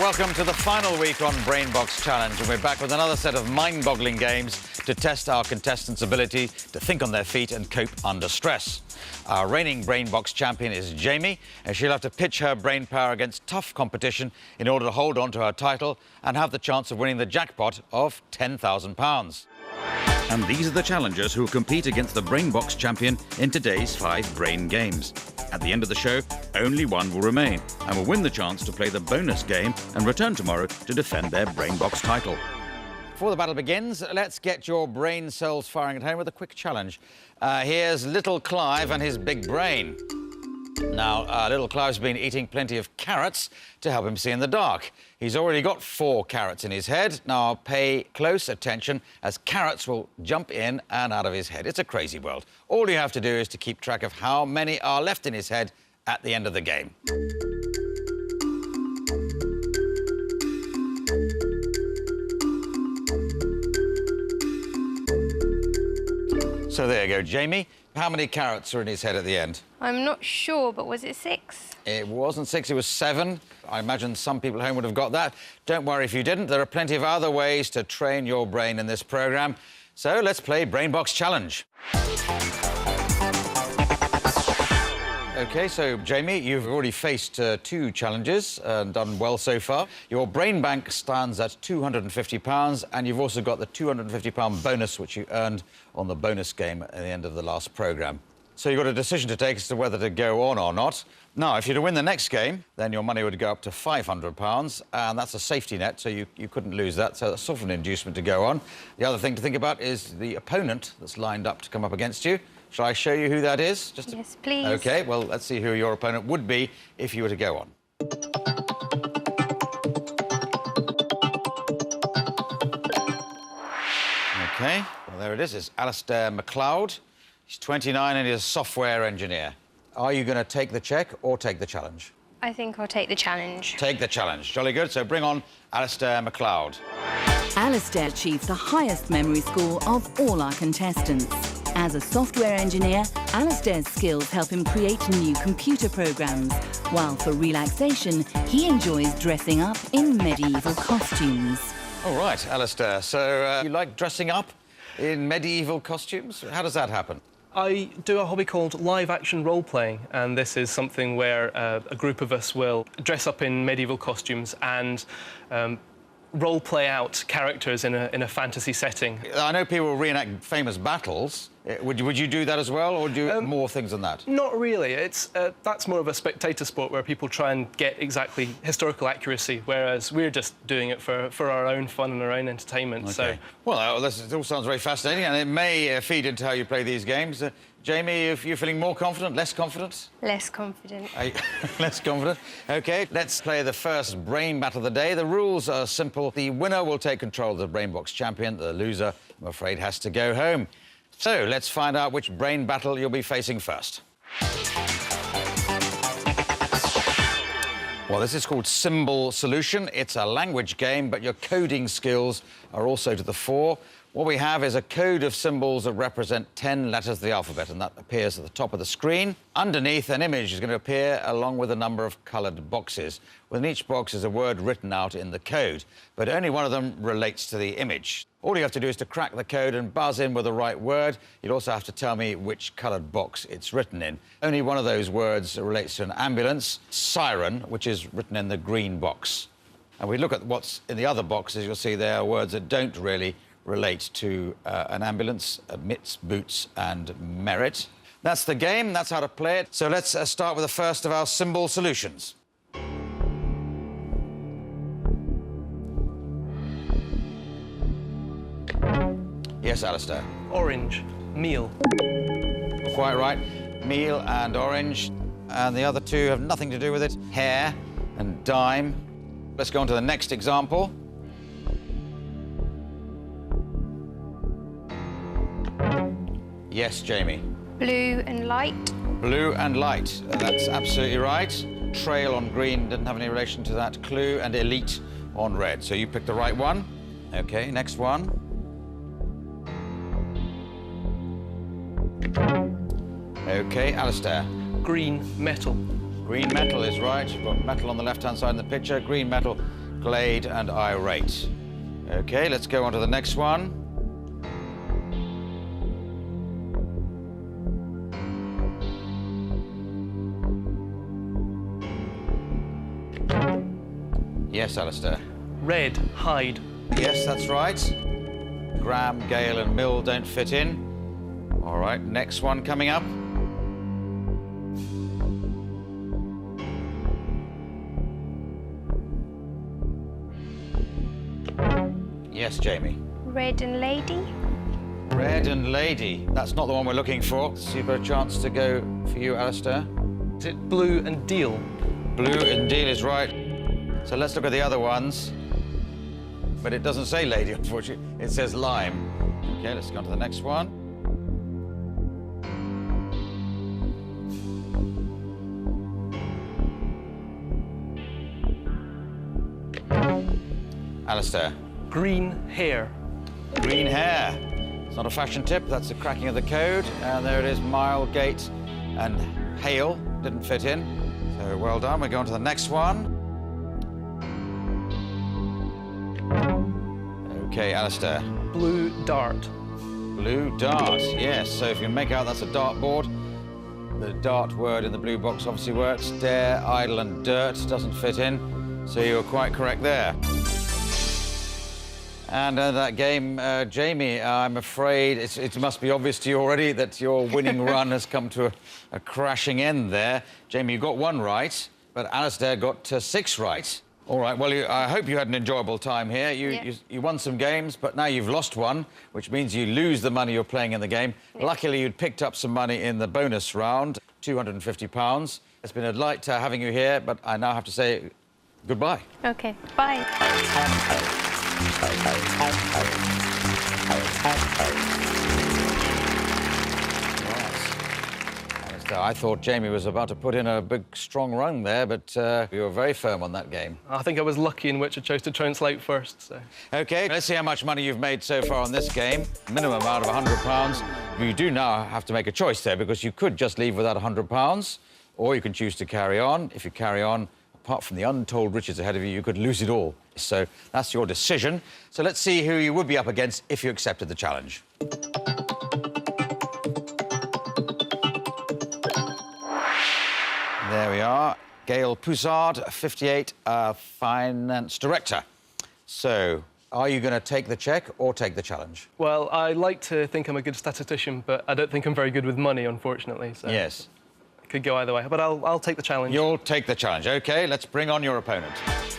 welcome to the final week on Brainbox Challenge, and we're back with another set of mind-boggling games to test our contestants' ability to think on their feet and cope under stress. Our reigning Brainbox champion is Jamie, and she'll have to pitch her brain power against tough competition in order to hold on to her title and have the chance of winning the jackpot of £10,000. And these are the challengers who will compete against the Brainbox champion in today's 5 brain games. At the end of the show, only one will remain and will win the chance to play the bonus game and return tomorrow to defend their Brainbox title. Before the battle begins, let's get your brain cells firing at home with a quick challenge. Here's little Clive and his big brain. Now, little Clive's been eating plenty of carrots to help him see in the dark. He's already got 4 carrots in his head. Now, pay close attention as carrots will jump in and out of his head. It's a crazy world. All you have to do is to keep track of how many are left in his head at the end of the game. So there you go, Jamie. How many carrots are in his head at the end? I'm not sure, but was it 6? It wasn't 6, it was 7. I imagine some people at home would have got that. Don't worry if you didn't. There are plenty of other ways to train your brain in this programme. So let's play Brainbox Challenge. OK, so, Jamie, you've already faced 2 challenges and done well so far. Your brain bank stands at £250, and you've also got the £250 bonus, which you earned on the bonus game at the end of the last programme. So you've got a decision to take as to whether to go on or not. Now, if you're to win the next game, then your money would go up to £500, and that's a safety net, so you couldn't lose that, so that's sort of an inducement to go on. The other thing to think about is the opponent that's lined up to come up against you. Shall I show you who that is? Yes, please. OK, well, let's see who your opponent would be if you were to go on. OK, well, there it is. It's Alistair McLeod. He's 29 and he's a software engineer. Are you going to take the check or take the challenge? I think I'll take the challenge. Take the challenge. Jolly good. So bring on Alistair McLeod. Alistair achieved the highest memory score of all our contestants. As a software engineer, Alistair's skills help him create new computer programs, while for relaxation, he enjoys dressing up in medieval costumes. All right, Alistair. So you like dressing up in medieval costumes? How does that happen? I do a hobby called live-action role-playing, and this is something where a group of us will dress up in medieval costumes and role-play out characters in a fantasy setting. I know people reenact famous battles. Would you do that as well, or do more things than that? Not really. That's more of a spectator sport where people try and get exactly historical accuracy, whereas we're just doing it for our own fun and our own entertainment. Okay. So, well, it all sounds very fascinating, and it may feed into how you play these games. Jamie, if you're feeling more confident, less confident? Less confident. Less confident. OK, let's play the first brain battle of the day. The rules are simple. The winner will take control of the Brainbox champion. The loser, I'm afraid, has to go home. So let's find out which brain battle you'll be facing first. Well, this is called Symbol Solution. It's a language game, but your coding skills are also to the fore. What we have is a code of symbols that represent 10 letters of the alphabet, and that appears at the top of the screen. Underneath, an image is going to appear along with a number of coloured boxes. Within each box is a word written out in the code, but only one of them relates to the image. All you have to do is to crack the code and buzz in with the right word. You'd also have to tell me which coloured box it's written in. Only one of those words relates to an ambulance, siren, which is written in the green box. And we look at what's in the other boxes, you'll see there are words that don't really relate to an ambulance, mitts, boots and merit. That's the game, that's how to play it. So let's start with the first of our symbol solutions. Yes, Alistair. orange, meal. Quite right. Meal and orange. And the other two have nothing to do with it. Hair and dime. Let's go on to the next example. Yes, Jamie. Blue and light. Blue and light. That's absolutely right. Trail on green didn't have any relation to that. Clue and elite on red. So you picked the right one. OK, next one. OK, Alistair. Green, metal. Green metal is right. You've got metal on the left-hand side in the picture. Green metal glade, and irate. OK, let's go on to the next one. Yes, Alistair. Red, hide. Yes, that's right. Graham, Gail, and Mill don't fit in. All right, next one coming up. Yes, Jamie. Red and lady. Red and lady. That's not the one we're looking for. So you've got a chance to go for you, Alistair. Is it blue and deal? Blue and deal is right. So let's look at the other ones. But it doesn't say lady, unfortunately. It says lime. OK, let's go on to the next one. Alistair. Green hair. Green hair. It's not a fashion tip, that's the cracking of the code. And there it is, mile, gate, and hail. Didn't fit in. So well done. We're going to the next one. OK, Alistair. Blue dart. Blue dart, yes. So if you make out that's a dartboard, the dart word in the blue box obviously works. Dare, idle, and dirt doesn't fit in. So you were quite correct there. And that game, Jamie, I'm afraid it must be obvious to you already that your winning run has come to a crashing end there. Jamie, you got one right, but Alistair got 6 right. All right, well, I hope you had an enjoyable time here. You won some games, but now you've lost one, which means you lose the money you're playing in the game. Yeah. Luckily, you'd picked up some money in the bonus round, £250. It's been a delight having you here, but I now have to say goodbye. OK, bye. I thought Jamie was about to put in a big, strong run there, but you were very firm on that game. I think I was lucky in which I chose to translate first, so... OK, let's see how much money you've made so far on this game. Minimum amount of £100. You do now have to make a choice there, because you could just leave without £100, or you can choose to carry on. If you carry on, apart from the untold riches ahead of you, you could lose it all. So that's your decision. So let's see who you would be up against if you accepted the challenge. There we are. Gail Poussard, 58, Finance Director. So, are you going to take the cheque or take the challenge? Well, I like to think I'm a good statistician, but I don't think I'm very good with money, unfortunately, so... Yes. Could go either way, but I'll take the challenge. You'll take the challenge. OK, let's bring on your opponent.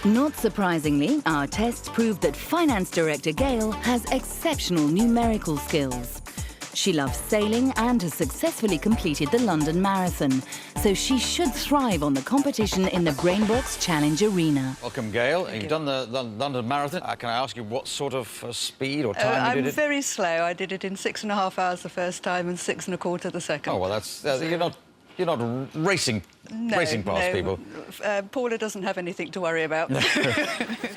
Not surprisingly, our tests proved that Finance Director Gail has exceptional numerical skills. She loves sailing and has successfully completed the London Marathon, so she should thrive on the competition in the Brainbox Challenge arena. Welcome, Gail. You've done the London Marathon. Can I ask you what sort of speed or time you did it? I'm very slow. I did it in 6.5 hours the first time and 6 1/4 the second. Oh, well, that's... You're not racing past people. Paula doesn't have anything to worry about.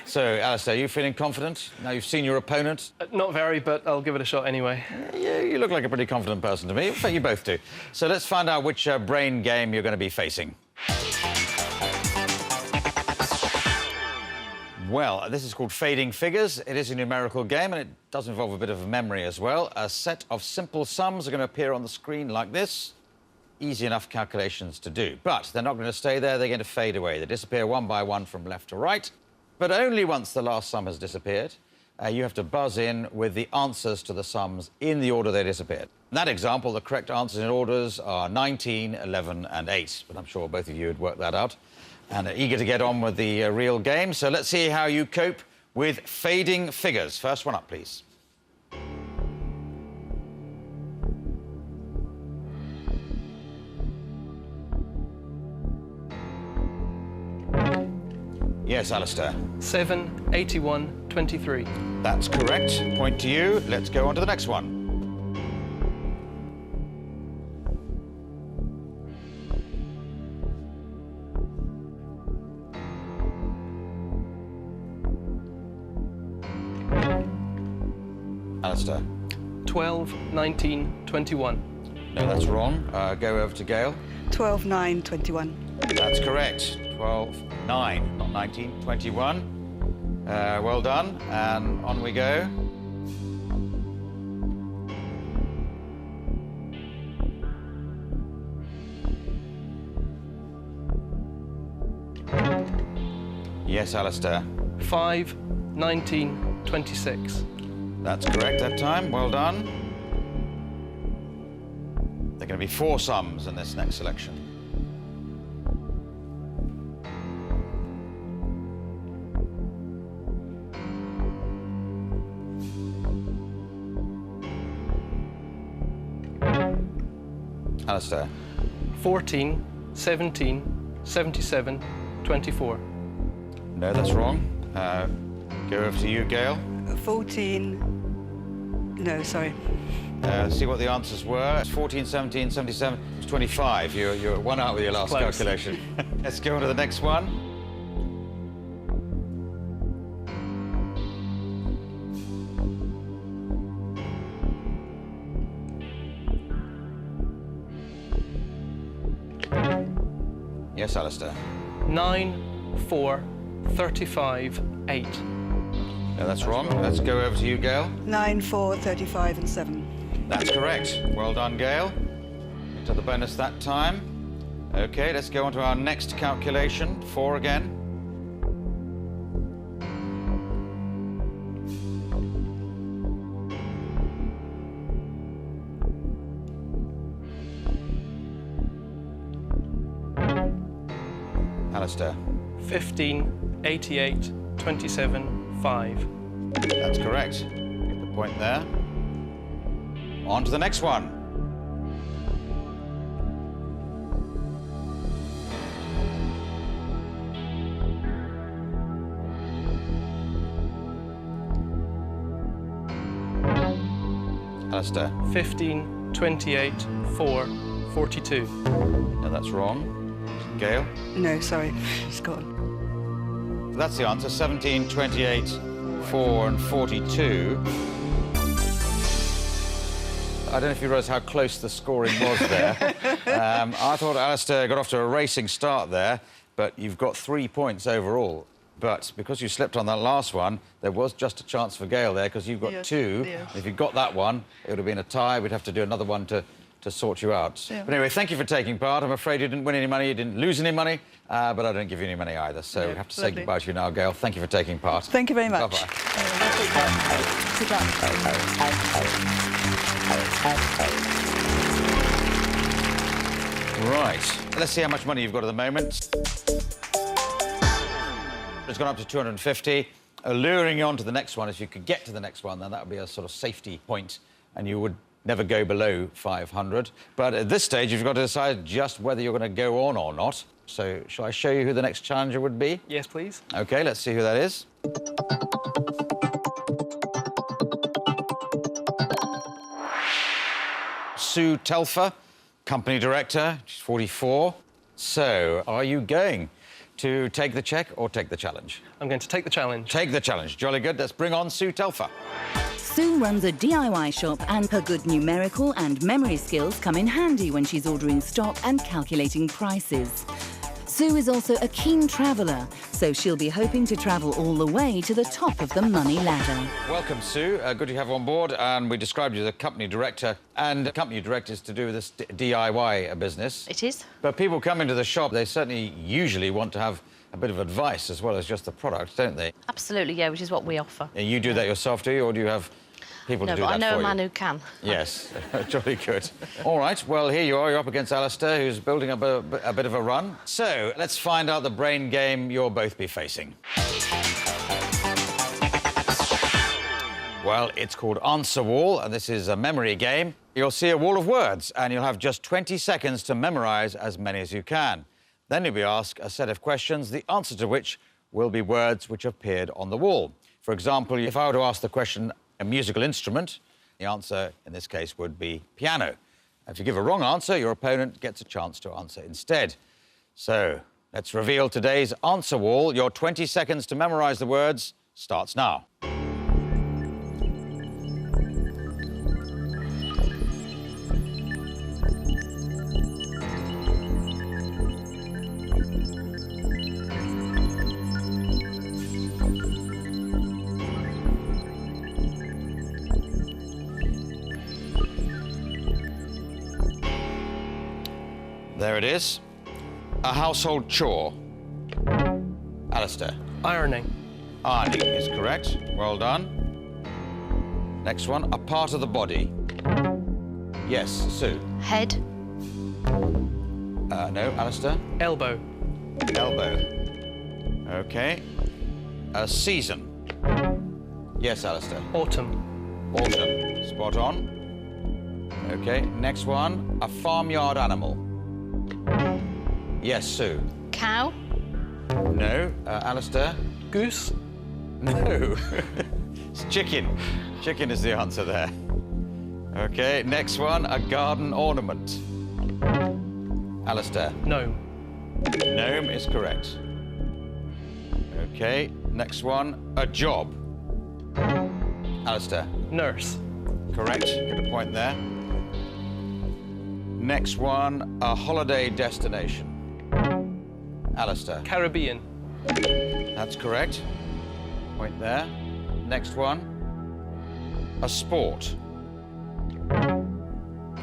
So, Alistair, are you feeling confident? Now you've seen your opponent? Not very, but I'll give it a shot anyway. Yeah, you look like a pretty confident person to me. In fact, you both do. So let's find out which brain game you're going to be facing. Well, this is called Fading Figures. It is a numerical game, and it does involve a bit of memory as well. A set of simple sums are going to appear on the screen like this. Easy enough calculations to do. But they're not going to stay there. They're going to fade away. They disappear one by one from left to right. But only once the last sum has disappeared. You have to buzz in with the answers to the sums in the order they disappeared. In that example, the correct answers in orders are 19, 11 and 8. But I'm sure both of you had worked that out and are eager to get on with the real game. So let's see how you cope with fading figures. First one up, please. Yes, Alistair. 7, 81, 23. That's correct. Point to you. Let's go on to the next one. Alistair. 12, 19, 21. No, that's wrong. Go over to Gail. 12, 9, 21. That's correct. 12, 9, not 19, 21. Well done, and on we go. Yes, Alistair. 5, 19, 26. That's correct that time. Well done. There are going to be 4 sums in this next selection. Alistair. 14, 17, 77, 24. No, that's wrong. Go over to you, Gail. 14. No, sorry. See what the answers were. It's 14, 17, 77, it's 25. You're 1 out with your last Close. calculation. Let's go on to the next one. Yes, Alistair. 9, 4, 35, 8. No, that's wrong. Let's go over to you, Gail. 9, 4, 35 and 7. That's correct. Well done, Gail. To the bonus that time. OK, let's go on to our next calculation. 4 again. Alistair. 15, 88, 27, 5. That's correct. Get the point there. On to the next one. Alistair. 15, 28, 4, 42. No, that's wrong. Gail. No, sorry. It's gone. That's the answer. 17, 28, 4 and 42. I don't know if you realise how close the scoring was there. I thought Alistair got off to a racing start there, but you've got 3 points overall. But because you slipped on that last one, there was just a chance for Gail there, because you've got 2. Yes. If you'd got that one, it would have been a tie. We'd have to do another one to sort you out. Yeah. But anyway, thank you for taking part. I'm afraid you didn't win any money, you didn't lose any money, but I don't give you any money either. So we have to say lovely. goodbye to you now, Gail. Thank you for taking part. Thank you very much. Bye-bye. Good luck. Right. Let's see how much money you've got at the moment. It's gone up to 250. Luring you on to the next one. If you could get to the next one, then that would be a sort of safety point, and you would never go below 500. But at this stage, you've got to decide just whether you're going to go on or not. So shall I show you who the next challenger would be? Yes, please. OK, let's see who that is. Sue Telfer, company director. She's 44. So, are you going to take the cheque or take the challenge? I'm going to take the challenge. Take the challenge. Jolly good. Let's bring on Sue Telfer. Sue runs a DIY shop, and her good numerical and memory skills come in handy when she's ordering stock and calculating prices. Sue is also a keen traveller, so she'll be hoping to travel all the way to the top of the money ladder. Welcome, Sue. Good to have you on board. And we described you as a company director. And a company director is to do with this DIY business. It is. But people come into the shop, they certainly usually want to have a bit of advice as well as just the product, don't they? Absolutely, yeah, which is what we offer. You do that yourself, do you? Or do you have people No, to do but that I know for a man you? who can. Yes, jolly good. All right, well, here you are. You're up against Alistair, who's building up a bit of a run. So let's find out the brain game you'll both be facing. Well, it's called Answer Wall, and this is a memory game. You'll see a wall of words, and you'll have just 20 seconds to memorise as many as you can. Then you'll be asked a set of questions, the answer to which will be words which appeared on the wall. For example, if I were to ask the question, a musical instrument, the answer in this case would be piano. If you give a wrong answer, your opponent gets a chance to answer instead. So let's reveal today's Answer Wall. Your 20 seconds to memorise the words starts now. There it is. A household chore. Alistair. Ironing. Ironing is correct. Well done. Next one, a part of the body. Yes, Sue. Head. No, Alistair. Elbow. Elbow. OK. A season. Yes, Alistair. Autumn. Autumn. Spot on. OK, next one, a farmyard animal. Yes, Sue. Cow. No, Alistair. Goose. No. It's chicken. Chicken is the answer there. OK, next one, a garden ornament. Alistair. Gnome. Gnome is correct. OK, next one, a job. Alistair. Nurse. Correct, get a point there. Next one, a holiday destination. Alistair. Caribbean. That's correct. Point there. Next one, a sport.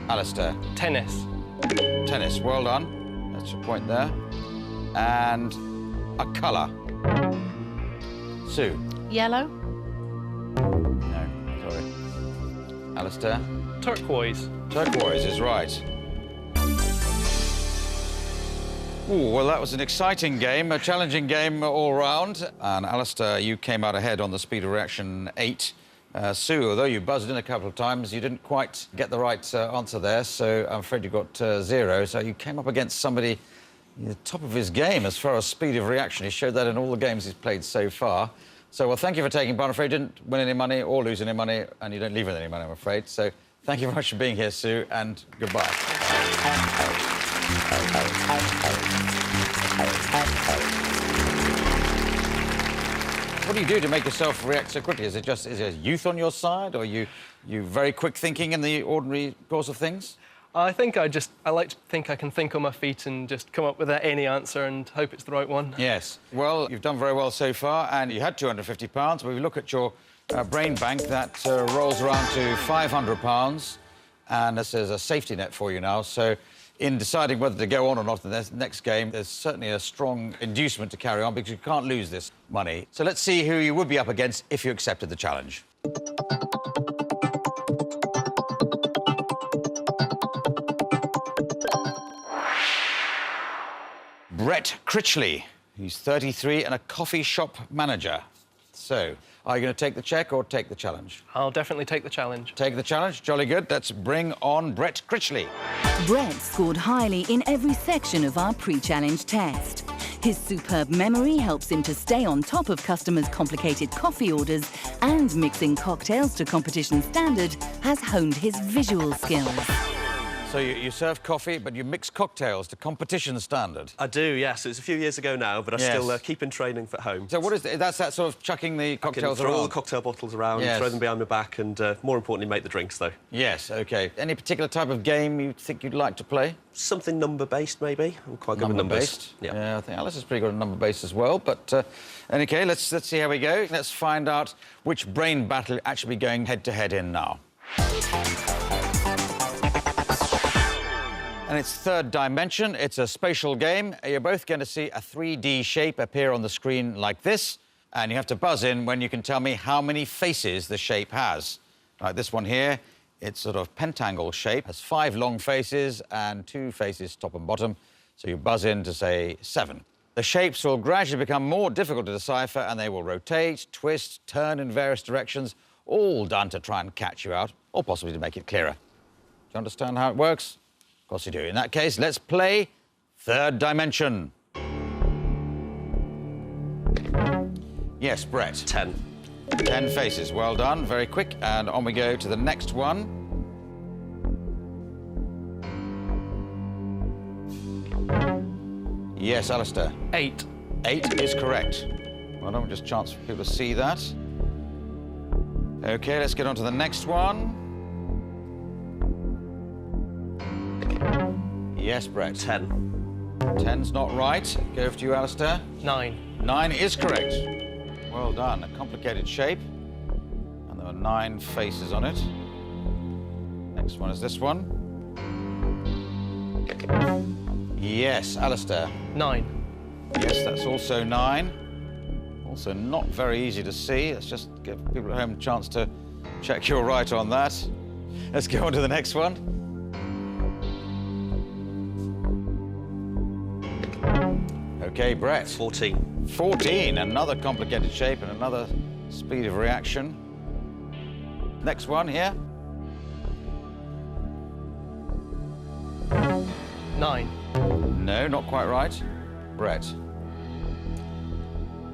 Alistair. Tennis. Tennis, well done. That's your point there. And a colour. Sue. Yellow. No, sorry. Alistair. Turquoise. Turquoise is right. Ooh, well, that was an exciting game, a challenging game all round. And Alistair, you came out ahead on the speed of reaction 8. Sue, although you buzzed in a couple of times, you didn't quite get the right answer there, so I'm afraid you got 0. So you came up against somebody at the top of his game as far as speed of reaction. He showed that in all the games he's played so far. So, well, thank you for taking part. I'm afraid you didn't win any money or lose any money, and you don't leave with any money, I'm afraid. So thank you very much for being here, Sue, and goodbye. What do you do to make yourself react so quickly? Is it youth on your side, or you very quick thinking in the ordinary course of things? I think I like to think I can think on my feet and just come up with any answer and hope it's the right one. Yes. Well, you've done very well so far, and you had £250. But if you look at your brain bank, that rolls around to £500, and this is a safety net for you now. So in deciding whether to go on or not in the next game, there's certainly a strong inducement to carry on, because you can't lose this money. So let's see who you would be up against if you accepted the challenge. Brett Critchley, who's 33 and a coffee shop manager. So, are you going to take the cheque or take the challenge? I'll definitely take the challenge. Take the challenge? Jolly good. Let's bring on Brett Critchley. Brett scored highly in every section of our pre-challenge test. His superb memory helps him to stay on top of customers' complicated coffee orders, and mixing cocktails to competition standard has honed his visual skills. So you serve coffee, but you mix cocktails to competition standard? I do, yes. It's a few years ago now, but I still keep in training at home. So what is it? That's that sort of chucking the cocktails around? Throw all the cocktail bottles around, throw them behind my back, and more importantly, make the drinks, though. Yes, OK. Any particular type of game you think you'd like to play? Something number-based, maybe. I'm quite good with numbers. Number-based? Yeah, I think Alice is pretty good at number-based as well. But, OK, let's see how we go. Let's find out which brain battle you're actually going head-to-head in now. And it's third dimension. It's a spatial game. You're both going to see a 3D shape appear on the screen like this, and you have to buzz in when you can tell me how many faces the shape has. Like this one here, it's sort of pentangle shape, has 5 long faces and 2 faces top and bottom, so you buzz in to say 7. The shapes will gradually become more difficult to decipher, and they will rotate, twist, turn in various directions, all done to try and catch you out, or possibly to make it clearer. Do you understand how it works? Of course you do. In that case, let's play third dimension. Yes, Brett. 10. 10 faces. Well done. Very quick. And on we go to the next one. Yes, Alistair. 8. 8 is correct. Well done. Just a chance for people to see that. OK, let's get on to the next one. Yes, Brett. 10. 10's not right. Go over to you, Alistair. 9. 9 is correct. Well done. A complicated shape. And there are 9 faces on it. Next one is this one. Yes. Alistair? 9. Yes, that's also 9. Also not very easy to see. Let's just give people at home a chance to check you're right on that. Let's go on to the next one. OK, Brett. 14. 14, another complicated shape and another speed of reaction. Next one here. 9. No, not quite right. Brett.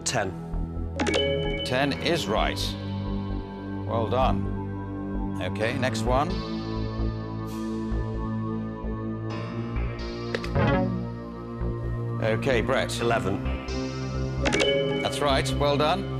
10. 10 is right. Well done. OK, next one. OK, Brett. 11. That's right, well done.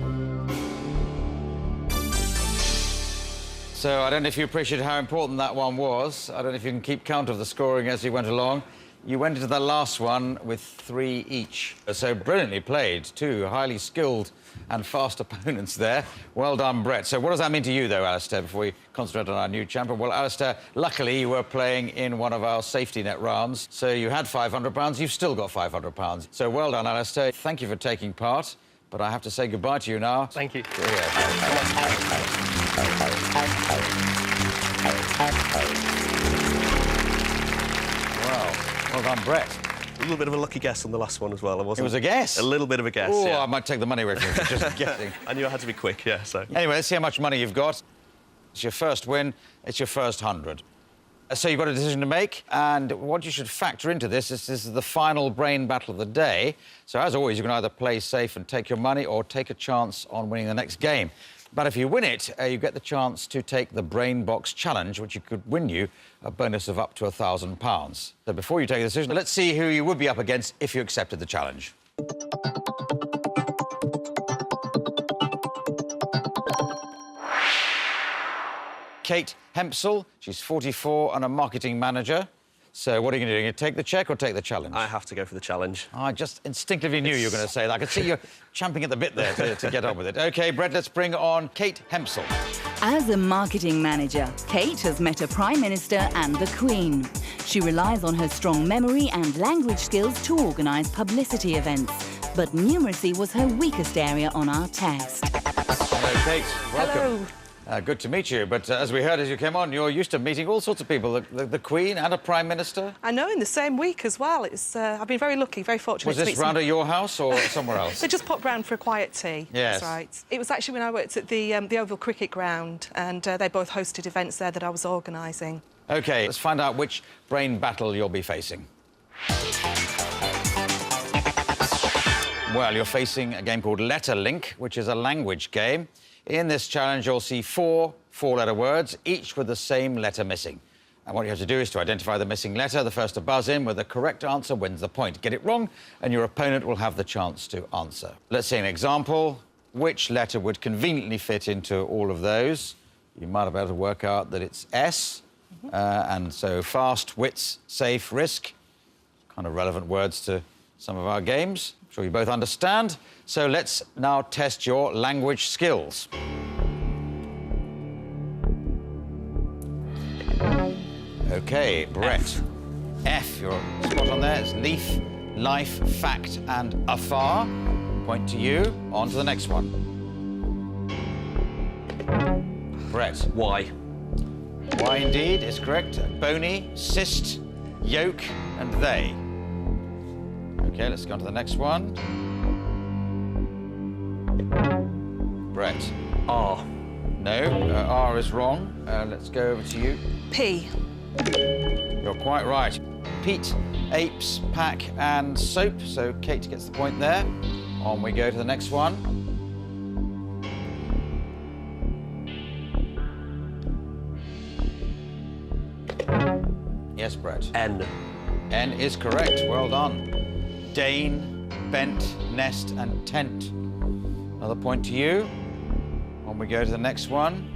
So I don't know if you appreciate how important that one was. I don't know if you can keep count of the scoring as you went along. You went into the last one with 3 each. So brilliantly played, 2 highly skilled and fast opponents there. Well done, Brett. So what does that mean to you, though, Alistair, before we concentrate on our new champion? Well, Alistair, luckily you were playing in one of our safety net rounds, so you had £500. You've still got £500. So well done, Alistair. Thank you for taking part, but I have to say goodbye to you now. Thank you. Well done, Brett. A little bit of a lucky guess on the last one as well. It was a guess? A little bit of a guess, Oh, yeah. I might take the money away from you for just guessing. I knew I had to be quick, yeah, so... Anyway, let's see how much money you've got. It's your first win. It's your first 100. So you've got a decision to make, and what you should factor into this is the final brain battle of the day. So, as always, you can either play safe and take your money or take a chance on winning the next game. But if you win it, you get the chance to take the Brainbox challenge, which could win you a bonus of up to £1,000. So before you take a decision, let's see who you would be up against if you accepted the challenge. Kate Hempsel, she's 44 and a marketing manager. So what are you going to do? Are you going to take the cheque or take the challenge? I have to go for the challenge. I just instinctively knew you were going to say that. I could see you champing at the bit there to get on with it. OK, Brett, let's bring on Kate Hempsel. As a marketing manager, Kate has met a Prime Minister and the Queen. She relies on her strong memory and language skills to organise publicity events. But numeracy was her weakest area on our test. Hello, Kate. Welcome. Hello. Good to meet you, but as we heard as you came on, you're used to meeting all sorts of people, the Queen and a Prime Minister. I know, in the same week as well. It's I've been very lucky, very fortunate. Was this round at your house or somewhere else? They just popped round for a quiet tea. Yes. That's right. It was actually when I worked at the Oval Cricket Ground, and they both hosted events there that I was organising. OK, let's find out which brain battle you'll be facing. Well, you're facing a game called Letter Link, which is a language game. In this challenge, you'll see 4 four-letter words, each with the same letter missing. And what you have to do is to identify the missing letter. The first to buzz in with the correct answer wins the point. Get it wrong, and your opponent will have the chance to answer. Let's see an example. Which letter would conveniently fit into all of those? You might have been able to work out that it's S. And so fast, wits, safe, risk. Kind of relevant words to some of our games. I'm sure you both understand. So let's now test your language skills. OK, Brett. F, you're spot on there. It's leaf, life, fact and afar. Point to you. On to the next one. Brett. Y. Y indeed is correct. Bony, cyst, yolk and they. OK, let's go on to the next one. Brett. R. No, R is wrong. Let's go over to you. P. You're quite right. Pete, apes, pack and soap. So Kate gets the point there. On we go to the next one. Yes, Brett. N. N is correct. Well done. Dane, bent, nest and tent. Another point to you. On we go to the next one.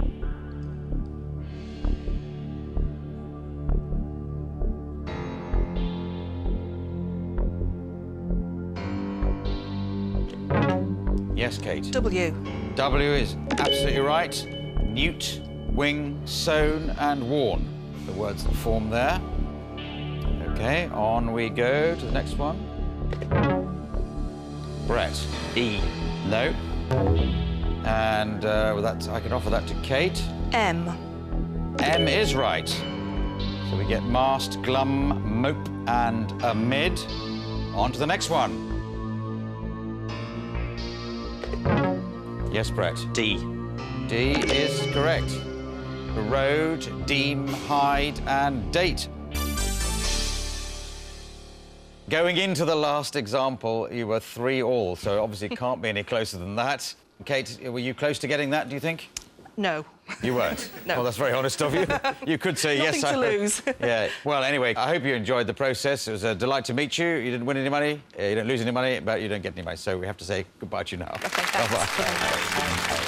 Yes, Kate. W. W is absolutely right. Newt, wing, sown and worn. The words that form there. OK, OK, on we go to the next one. Brett. E. No. And with that, I can offer that to Kate. M. M is right. So we get mast, glum, mope, and amid. On to the next one. Yes, Brett. D. D is correct. Road, deem, hide, and date. Going into the last example, you were 3-all, so obviously can't be any closer than that. Kate, were you close to getting that, do you think? No. You weren't? No. Well, that's very honest of you. You could say yes. Nothing to lose. Yeah. Well, anyway, I hope you enjoyed the process. It was a delight to meet you. You didn't win any money, you didn't lose any money, but you don't get any money. So we have to say goodbye to you now. Okay, thanks. Bye-bye.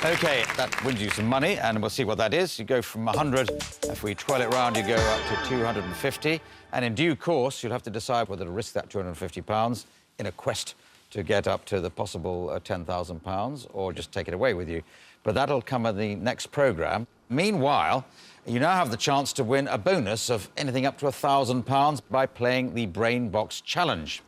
OK, that wins you some money, and we'll see what that is. You go from 100. If we twirl it round, you go up to 250. And in due course, you'll have to decide whether to risk that £250 in a quest to get up to the possible £10,000 or just take it away with you. But that'll come in the next programme. Meanwhile, you now have the chance to win a bonus of anything up to £1,000 by playing the Brainbox Challenge.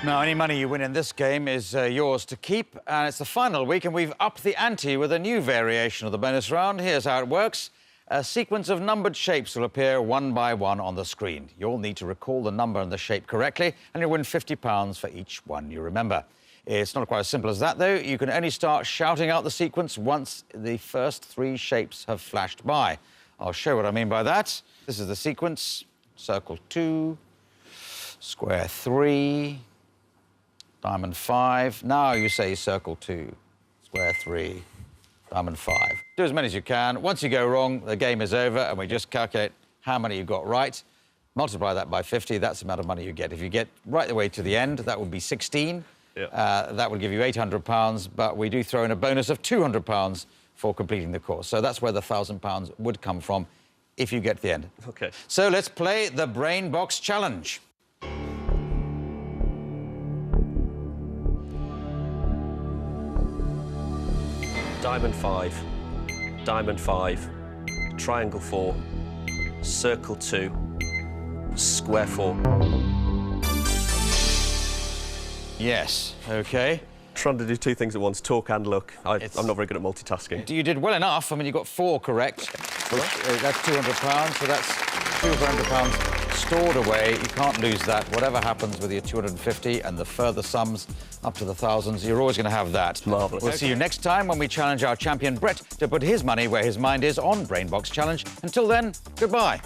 Now, any money you win in this game is yours to keep, and it's the final week, and we've upped the ante with a new variation of the bonus round. Here's how it works. A sequence of numbered shapes will appear one by one on the screen. You'll need to recall the number and the shape correctly, and you'll win £50 for each one you remember. It's not quite as simple as that, though. You can only start shouting out the sequence once the first 3 shapes have flashed by. I'll show what I mean by that. This is the sequence. Circle 2, square 3, diamond 5. Now you say circle 2, square 3, diamond 5. Do as many as you can. Once you go wrong, the game is over, and we just calculate how many you got right. Multiply that by 50, that's the amount of money you get. If you get right the way to the end, that would be 16. Yeah. That would give you £800, but we do throw in a bonus of £200 for completing the course. So that's where the £1,000 would come from if you get to the end. OK. So let's play the Brainbox Challenge. Diamond 5, diamond 5, triangle 4, circle 2, square 4. Yes, OK. Trying to do 2 things at once, talk and look. I'm not very good at multitasking. You did well enough. I mean, you got 4 correct. Which, that's £200, so that's £200 stored away. You can't lose that. Whatever happens with your 250 and the further sums up to the thousands, you're always going to have that. Marvellous. We'll see you next time when we challenge our champion Brett to put his money where his mind is on Brainbox Challenge. Until then, goodbye.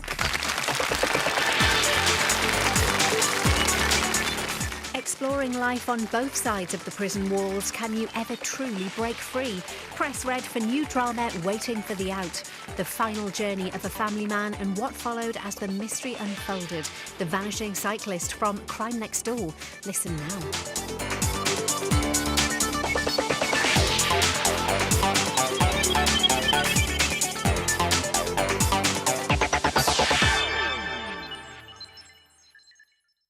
Exploring life on both sides of the prison walls, can you ever truly break free? Press red for new drama Waiting for the Out. The final journey of a family man and what followed as the mystery unfolded. The vanishing cyclist from Crime Next Door. Listen now.